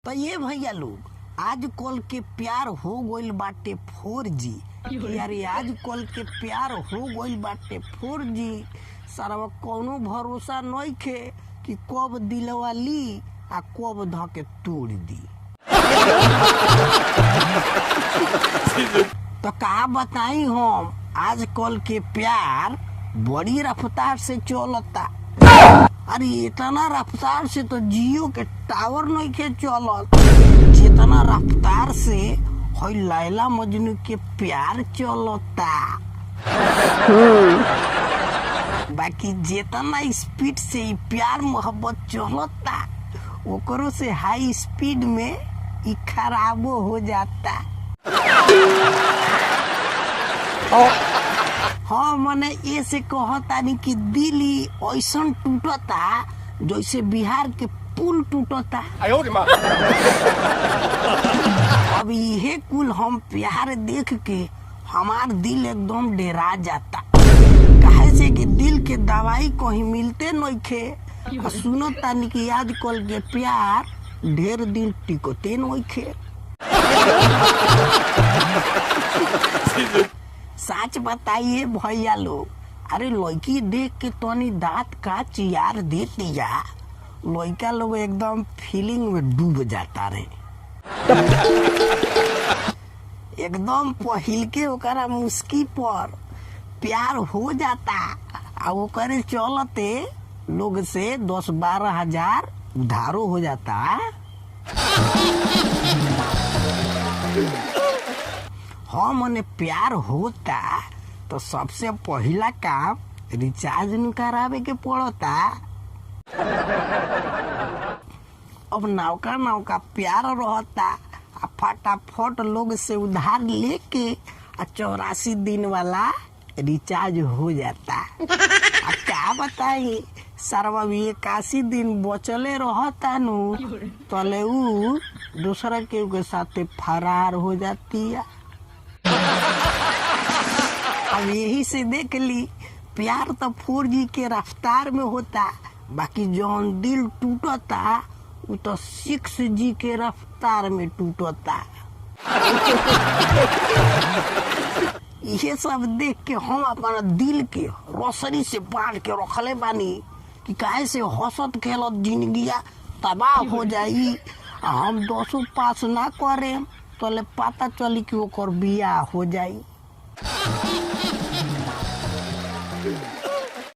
तो ये भैया लोग आजकल के प्यार हो गइल बाटे 4G। यारे आजकल के प्यार हो गइल बाटे 4G। सारा कौनो भरोसा नइखे कि कब दिलवा ली आ कब धके तोड़ दी। तो का बताई हम, आजकल के प्यार बड़ी रफ्तार से चलता। अरे इतना रफ्तार से तो जियो के टावर नहीं के चलत जितना रफ्तार से हई लैला मजनू के प्यार चलता। बाकी जितना स्पीड से ही प्यार मोहब्बत चलता ओकरो से हाई स्पीड में ई खराबो हो जाता। हाँ मने ये से कहतानी कि दिल ऐसन टूटता जैसे बिहार के पुल टूटता। अब ये कुल हम प्यार देख के हमार दिल एकदम डेरा जाता। काहे से कि दिल के दवाई कहीं मिलते नइखे। सुनो तानी कि आजकल के प्यार ढेर दिन टिकते नइखे। सच बताइए भैया लोग, अरे लड़की देख के तनी दांत का चियार देती जा, लड़का लोग एकदम फीलिंग में डूब जाता रे। एकदम पहिल के ओकरा मुस्की पर प्यार हो जाता आ ओकरे चलते लोग से 10-12 हजार उधारो हो जाता। हाँ मने प्यार होता तो सबसे पहला काम रिचार्ज न करावे के पड़ता। अब नौका प्यार रहता आ फटाफट लोग से उधार लेके 84 दिन वाला रिचार्ज हो जाता। आ क्या बताई सरवा 81 दिन बचले रहता नु तले उ दूसरा के साथे फरार हो जाती है। अब यही से देख ली प्यार तो 4G के रफ्तार में होता, बाकी जौन दिल टूटता वो तो 6G के रफ्तार में टूटता। ये सब देख के हम अपना दिल के रोशनी से बांध के रखले बानी कि काहे से हंसत खेलत जिंदगिया तबाह हो जाई। हम 10 पास ना करे तो ले पता चली कि ओकर बियाह हो जाई।